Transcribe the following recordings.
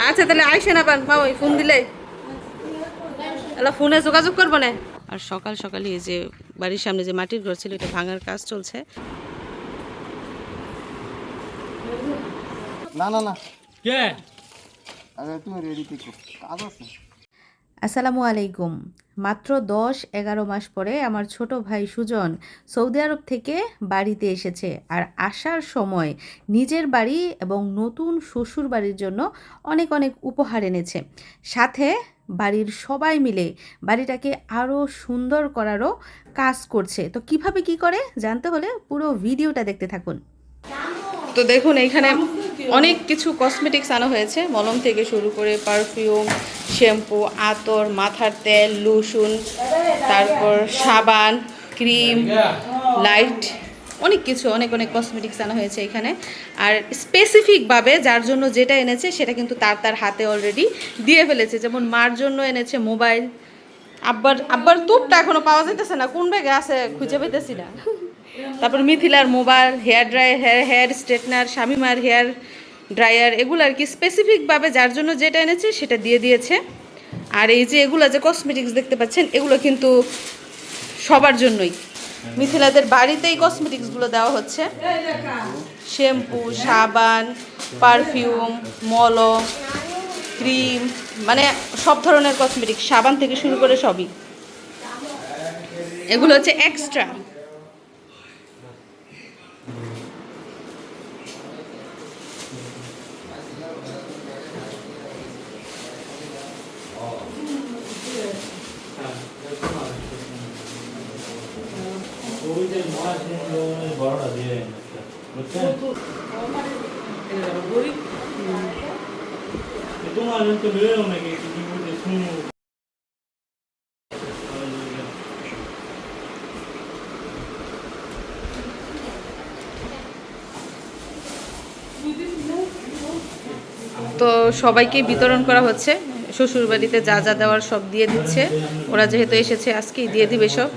আচ্ছা তাহলে আইসে না পান মা ওই ফোন দিলে এলা ফোনে যোগাযোগ করবো না। আর সকাল সকালই এই যে বাড়ির সামনে যে মাটির ঘর ছিল এটা ভাঙার কাজ চলছে। না না না কে আরে তুমি রেডি থেকো, কাজ আছে। আসসালামু আলাইকুম। মাত্র 10-11 মাস পরে আমার ছোট ভাই সুজন সৌদি আরব থেকে বাড়িতে এসেছে। আর আসার সময় নিজের বাড়ি এবং নতুন শ্বশুর বাড়ির জন্য অনেক অনেক উপহার এনেছে। সাথে বাড়ির সবাই মিলে বাড়িটাকে আরও সুন্দর করারও কাজ করছে। তো কিভাবে কি করে জানতে হলে পুরো ভিডিওটা দেখতে থাকুন। তো দেখুন এইখানে অনেক কিছু কসমেটিক্স আনা হয়েছে, মলম থেকে শুরু করে পারফিউম, শ্যাম্পু, আতর, মাথার তেল, লোশন, তারপর সাবান, ক্রিম, লাইট, অনেক কিছু অনেক অনেক কসমেটিক্স আনা হয়েছে এখানে। আর স্পেসিফিকভাবে যার জন্য যেটা এনেছে সেটা কিন্তু তার তার হাতে অলরেডি দিয়ে ফেলেছে। যেমন মার জন্য এনেছে মোবাইল, আব্বার তুপটা এখনো পাওয়া যাইতেছে না, কোন ব্যাগে আছে খুঁজে পেতেছি না। তারপর মিথিলার mobile, hair dryer, hair straightener, শামিমার হেয়ার ড্রায়ার, এগুলো আর কি স্পেসিফিকভাবে যার জন্য যেটা এনেছে সেটা দিয়ে দিয়েছে। আর এই যে এগুলো যে কসমেটিক্স দেখতে পাচ্ছেন এগুলো কিন্তু সবার জন্যই, মিথিলাদের বাড়িতেই কসমেটিক্সগুলো দেওয়া হচ্ছে। শ্যাম্পু, সাবান, পারফিউম, মলম, ক্রিম, মানে সব ধরনের কসমেটিক্স, সাবান থেকে শুরু করে সবই। এগুলো হচ্ছে এক্সট্রা। তো সবাইকে বিতরণ করা হচ্ছে, শ্বশুরবাড়িতে যা যা দেওয়ার সব দিয়ে দিচ্ছে। ওরা যেহেতু এসেছে আজকেই দিয়ে দিবে সব।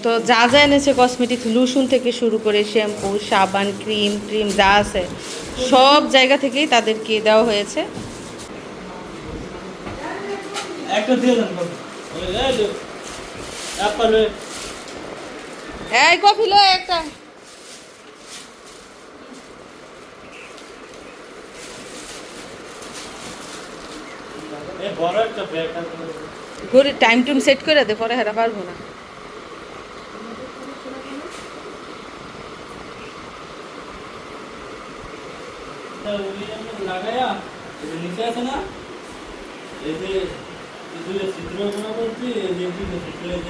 তো যা যা এনেছে কসমেটিক্স, লোশন থেকে শুরু করে শ্যাম্পু, সাবান, ক্রিম যা আছে সব জায়গা থেকেই তাদেরকে দেওয়া হয়েছে। এই কফি লো একটা। ঘড়ি টাইম টুম সেট করে দে, পরে হেরা পারবো না।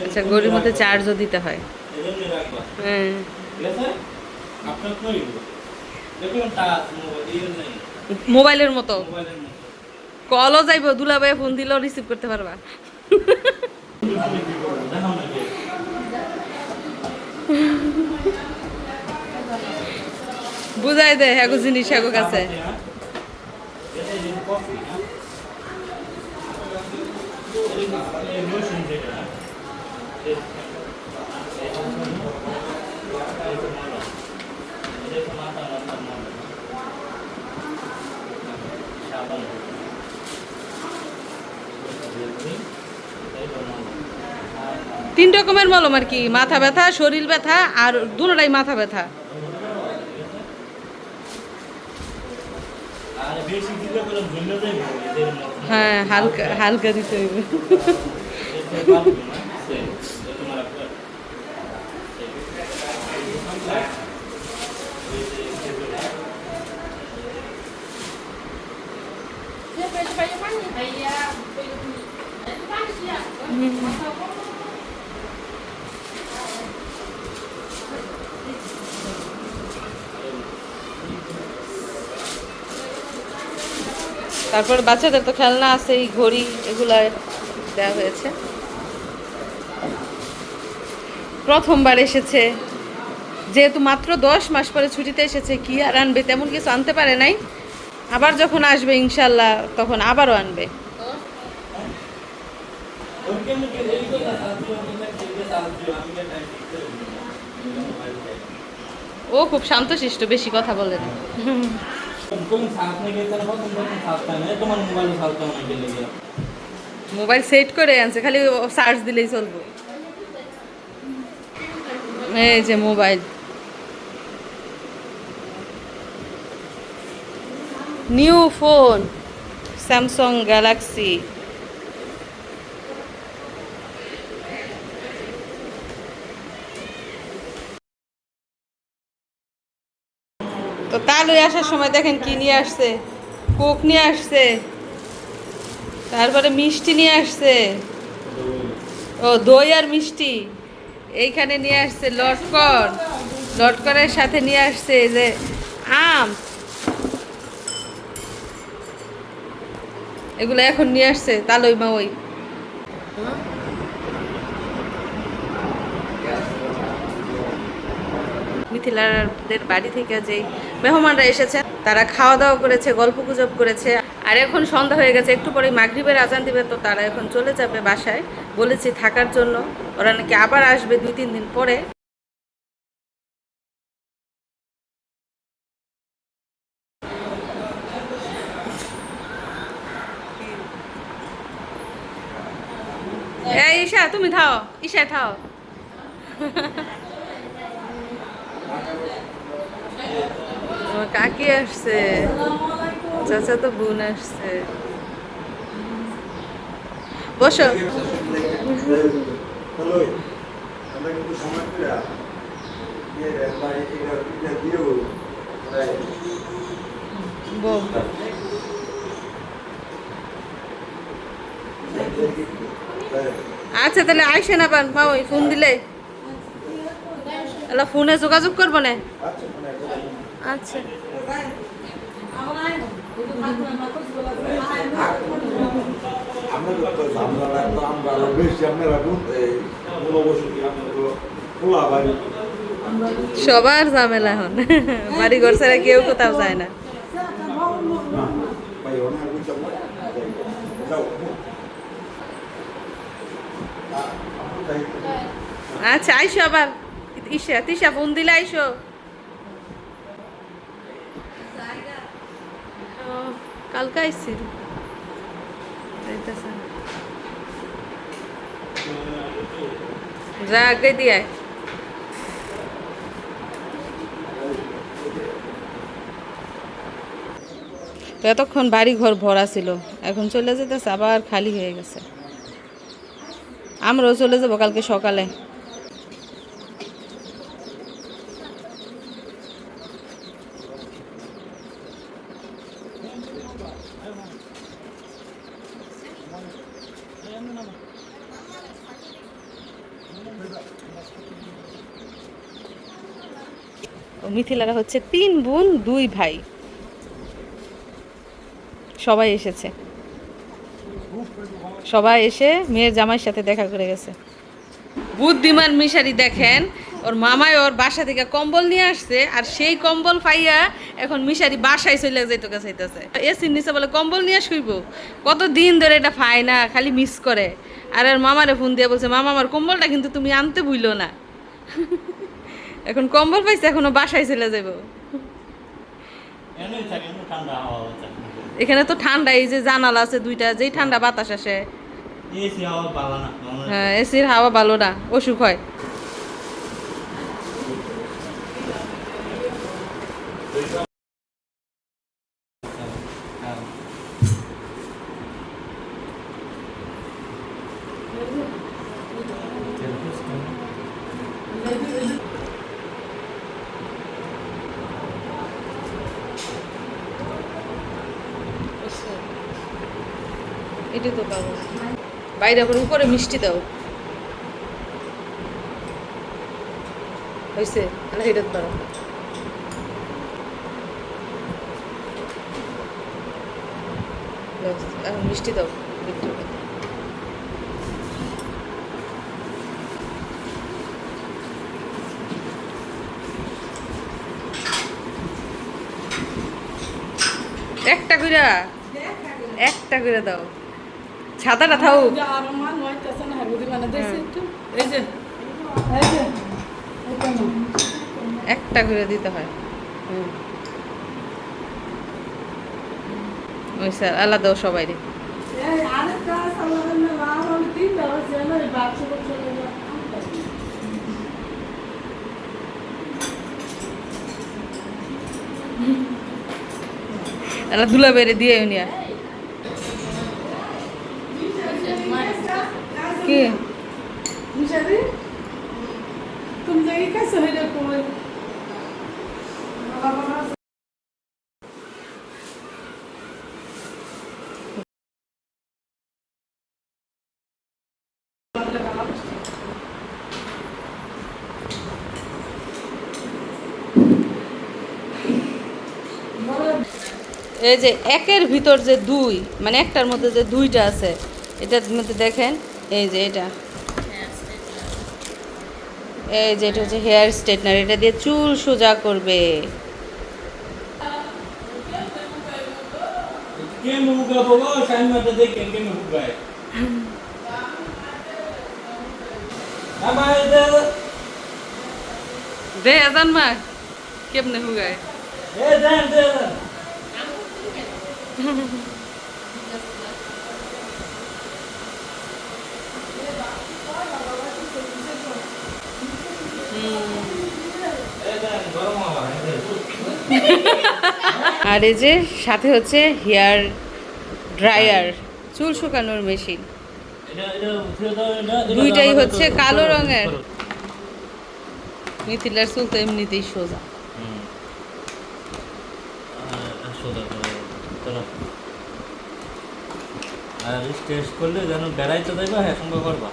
আচ্ছা, ঘড়ির মধ্যে চার্জও দিতে হয়। হ্যাঁ, মোবাইলের মতো কলও যাইব, দুলাভাই ফোন দিলেও রিসিভ করতে পারবা। বুঝাই দে হ্যাগো জিনিস হ্যাগো কাছে। তিন রকমের মলম আর কি, মাথা ব্যথা, শরীর ব্যথা আর দুটোটাই মাথা ব্যথা। হ্যাঁ, হালকা হালকা দিতে হইবে। তারপর বাচ্চাদের তো খেলনা আছে, এই ঘড়ি, এগুলা দেওয়া হয়েছে। প্রথমবার এসেছে যেহেতু, মাত্র 10 মাস পরে ছুটিতে এসেছে, কি আর আনবে, তেমন কিছু আনতে পারে নাই। আবার যখন আসবে ইনশাল্লাহ তখন আবারও আনবে। ও খুব শান্তশিষ্ট, বেশি কথা বলে না। মোবাইল সেট করে আনছে, খালি চার্জ দিলেই চলবে। এই যে mobile, new phone Samsung Galaxy. তো তালুই আসার সময় দেখেন কি নিয়ে আসছে, কোক নিয়ে আসছে, তারপরে মিষ্টি নিয়ে আসছে, ও দই আর মিষ্টি। এইখানে নিয়ে আসছে লটকন, লটকনের সাথে নিয়ে আসছে এই যে আম, এগুলো এখন নিয়ে আসছে তালই মা। ওই মিথিলাদের বাড়ি থেকে যে মেহমানরা এসেছে তারা খাওয়া দাওয়া করেছে, গল্প গুজব করেছে, আর এখন সন্ধ্যা হয়ে গেছে, একটু পরে মাগরিবের আজান দিবে, তো তারা এখন চলে যাবে বাসায়। বলেছি থাকার জন্য, ওরা নাকি আবার আসবে 2-3 দিন পরে। এই ঈশা তুমি থাও, ঈশা থাও। আমার কাকি আসছে, চাচা তো বোন আসছে। বসো। বউ। আচ্ছা তাহলে আইসেন আবার মা, ওই ফোন দিলে এলা ফোনে যোগাযোগ করবো না। আচ্ছা সবার ঝামেলা এখন, বাড়ি ঘর ছাড়া কেউ কোথাও যায় না। আচ্ছা আইসো আবার, ঈশা তিশা ফোন দিলে আইসো। কালকে আইসি যা আগে দিয়ে। তো এতক্ষণ বাড়ি ঘর ভরা ছিল, এখন চলে যেতেছে আবার খালি হয়ে গেছে। আমরাও চলে যাবো কালকে সকালে। মিথিলারা হচ্ছে 3 বোন 2 ভাই, সবাই এসেছে, সবাই এসে মেয়ের জামাইয়ের সাথে দেখা করে গেছে। বুদ্ধিমান মিশারি দেখেন, ওর মামাই ওর বাসা থেকে কম্বল নিয়ে আসছে, আর সেই কম্বল পাইয়া এখন মিশারি বাসায় চলে যাইতে চাইতেছে। এসির নিচে বলে কম্বল নিয়ে শুইব, কত দিন ধরে এটা পায় না, খালি মিস করে। আর ওর মামারে ফোন দিয়ে বলছে মামা আমার কম্বলটা কিন্তু তুমি আনতে ভুলো না। এখন কম্বল পাইছে, এখনো বাসায় চলে যাব। এখানে তো ঠান্ডা, এই যে জানালা আছে 2টা, যেই ঠান্ডা বাতাস আসে। হ্যাঁ এসির হাওয়া ভালো না, অসুখ হয়। এটি তো পাবো বাইরে, আবার উপরে মিষ্টি দাও হয়েছে, এটা পারো। মিষ্টি দাও একটু। একটা করে দাও, ছাতাটা থাও। একটা করে দিতে হয়। ওই স্যার আলাদাও সবাই রে এলা দুলা বেড়ে দিয়ে নিয়া কি এই যে একের ভিতর যে দুই মানে একটার মধ্যে যে দুইটা আছে এটার মধ্যে দেখেন এই যে এটা এই যে এটা হচ্ছে হেয়ার স্ট্রেটনার এটা দিয়ে চুল সোজা করবে দে আজান মা কেমনে হুগায় আর এই যে সাথে হচ্ছে হেয়ার ড্রায়ার চুল শুকানোর মেশিন দুইটাই হচ্ছে কালো রঙের মিথিলার চুল তো এমনিতেই সোজা আর টেস্ট করলে যেন বেড়াইতে যাইবা হ্যাঁ সঙ্গে করবা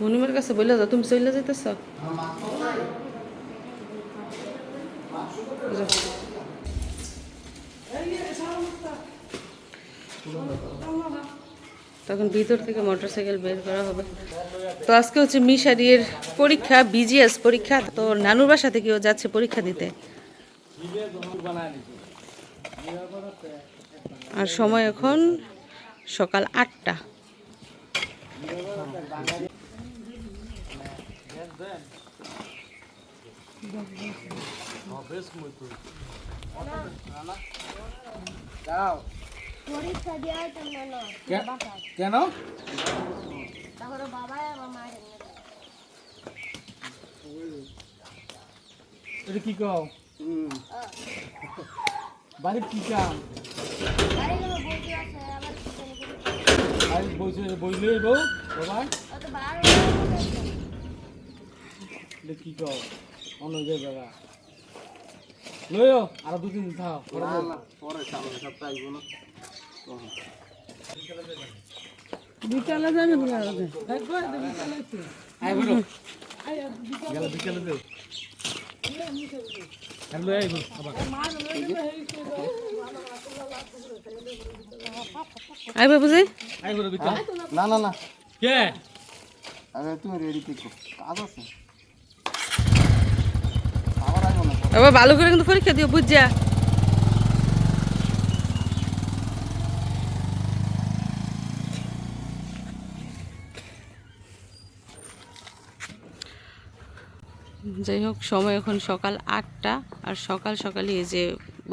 মনিমের কাছে বললে যাও তুমি চলে যেতেছ তখন ভিতর থেকে মোটরসাইকেল বের করা হবে তো আজকে হচ্ছে মিশারির পরীক্ষা বিজিএস পরীক্ষা তো নানুর বাসা থেকেও যাচ্ছে পরীক্ষা দিতে আর সময় এখন সকাল 8টা কেন এটা কি কও বাড়ির কি কাম বইলে বউ বাবা কি কও অন্য জায়গা লইও আর 2-3 দিন থাও পরে সামনে সপ্তাহ আইব না বিকালে যাবে বিকালে দেও হ্যালো আইব আইবে বুঝি আইব না না না কে আরে তুমি রেডি থেকো কাজ আছে আবার ভালো করে কিন্তু পরীক্ষা দিও বুঝছা যাই হোক সময় এখন সকাল 8টা আর সকাল সকালই এই যে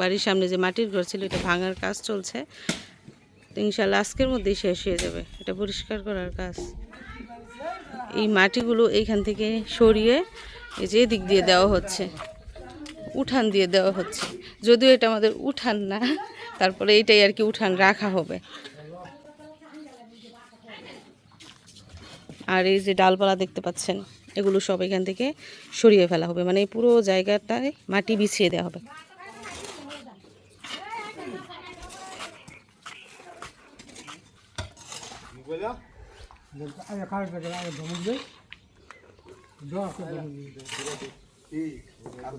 বাড়ির সামনে যে মাটির ঘর ছিল এটা ভাঙার কাজ চলছে তো ইনশাল্লাহ আজকের মধ্যেই শেষ হয়ে যাবে এটা পরিষ্কার করার কাজ এই মাটিগুলো এইখান থেকে সরিয়ে এই যে দিক দিয়ে দেওয়া হচ্ছে উঠান দিয়ে দেওয়া হচ্ছে যদিও এটা আমাদের উঠান না তারপরে এইটাই আর কি উঠান রাখা হবে আর এই যে ডালপালা দেখতে পাচ্ছেন এগুলো সব এখান থেকে সরিয়ে ফেলা হবে মানে এই পুরো জায়গাটায় মাটি বিছিয়ে দেওয়া হবে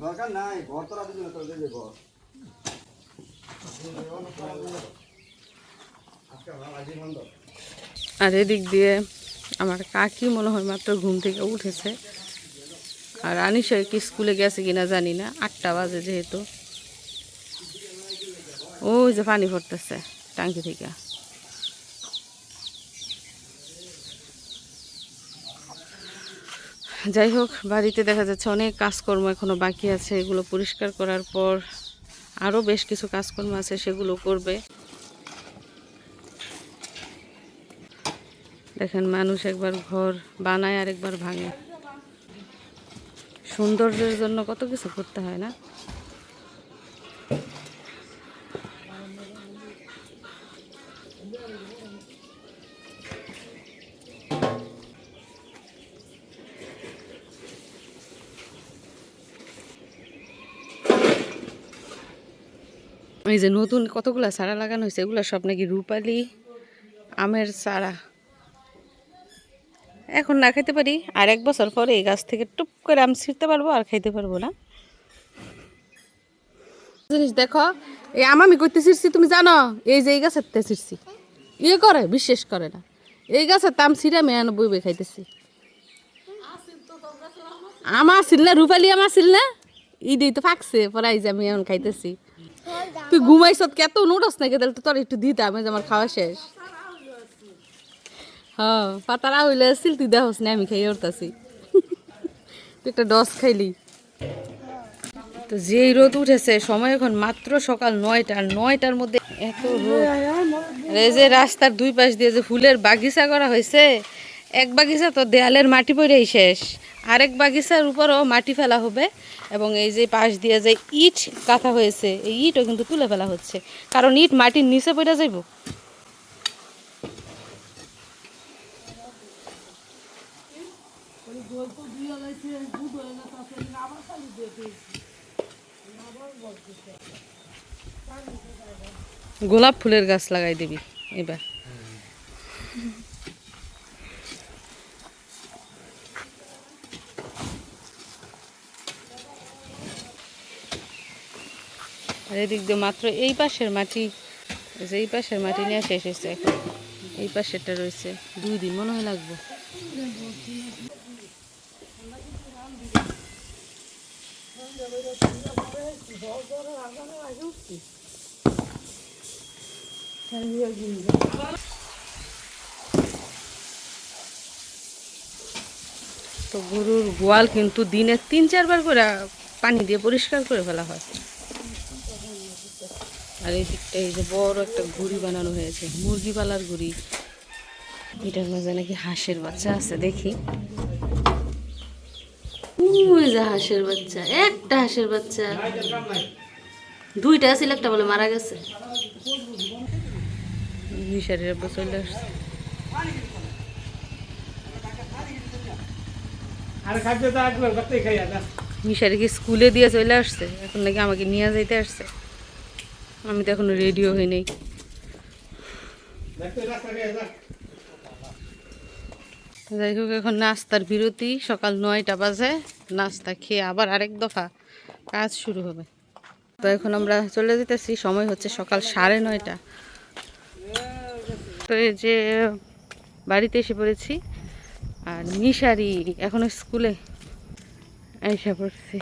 দরকার নাই ঘর তো রাখি না তোদের ঘর আর এদিক দিয়ে আমার কাকি মনে হয় মাত্র ঘুম থেকে উঠেছে আর আনিশা কি স্কুলে গেছে কিনা জানি না 8টা বাজে যেহেতু ওই যে পানি পড়তেছে টাঙ্কি থেকে যাই হোক, বাড়িতে দেখা যাচ্ছে অনেক কাজকর্ম এখনো বাকি আছে, এগুলো পরিষ্কার করার পর আরও বেশ কিছু কাজকর্ম আছে, সেগুলো করবে। দেখেন, মানুষ একবার ঘর বানায় আর একবার ভাঙে। সৌন্দর্যের জন্য কত কিছু করতে হয় না? এই যে নতুন কতগুলা চারা লাগানো হয়েছে, এগুলো সব নাকি রূপালি আমের চারা। এখন না খাইতে পারি, আর 1 বছর পরে এই গাছ থেকে টুপ করে আম ছিঁড়তে পারবো, আর খাইতে পারবো না। জিনিস দেখো, এই আম আমি করতে ছিঁড়ছি তুমি জানো? এই যে এই গাছের তে ছিঁড়ছি, ইয়ে করে বিশ্বাস করে না। এই গাছের আম ছিঁড়ে আমি বই খাইতেছি। আমা ছিল না, রূপালি আমা ছিল না, ঈদেই তো ফাঁকছে পরে এই যে আমি এখন খাইতেছি। তুই ঘুমাইছ কত নুডস নাকি? তাহলে তো তোর একটু দিতাম, এই যে আমার খাওয়া শেষ। হ্যাঁ, পাতারা হইলে আসছিল, তুই দেখস না আমি খাই উঠতাছি। তুই একটা ডস খাইলি। তো যেই রোদ উঠেছে, সময় এখন মাত্র সকাল 9টা, আর 9টার মধ্যে এত রোদ। আর এই যে রাস্তার 2 পাশ দিয়ে যে ফুলের বাগিচা করা হয়েছে, এক বাগিচা তো দেয়ালের মাটি পড়েই শেষ, আরেক বাগিচার উপরও মাটি ফেলা হবে, এবং এই যে পাশ দিয়ে যে ইট গাঁথা হয়েছে, এই ইটও কিন্তু তুলে ফেলা হচ্ছে, কারণ ইট মাটির নিচে পড়ে যাইব। গোলাপ ফুলের গাছ লাগাই দিবি এবার। আর এদিক দিয়ে মাত্র এই পাশের মাটি, যে এই পাশের মাটি নিয়ে শেষ হয়েছে, এখন এই পাশেরটা রয়েছে, 2 দিন মনে হয় লাগবে। তো গরুর গোয়াল কিন্তু দিনে 3-4 বার করে পানি দিয়ে পরিষ্কার করে ফেলা হয়। আর এই দিকটা এই যে বড় একটা ঘুড়ি বানানো হয়েছে, মুরগি পালার ঘুড়ি। এটার মাঝে নাকি হাঁসের বাচ্চা আছে, দেখি। ওই যে হাঁসের বাচ্চা, একটা হাঁসের বাচ্চা, 2টা ছিল, একটা বলে মারা গেছে। মিশারের আব্বা চলে আসছে। মিশারি কি স্কুলে দিয়ে চলে আসছে, এখন নাকি আমাকে নিয়ে যাইতে আসছে। আমি তো এখনো রেডিও হই নাই। যাই হোক, এখন নাস্তার বিরতি, সকাল 9টা বাজে। নাস্তা খেয়ে আবার আরেক দফা কাজ শুরু হবে। তো এখন আমরা চলে যেতেছি, সময় হচ্ছে সকাল 9:30। তো এই যে বাড়িতে এসে পড়েছি, আর মিশারি এখনো স্কুলে এসে পড়ছি।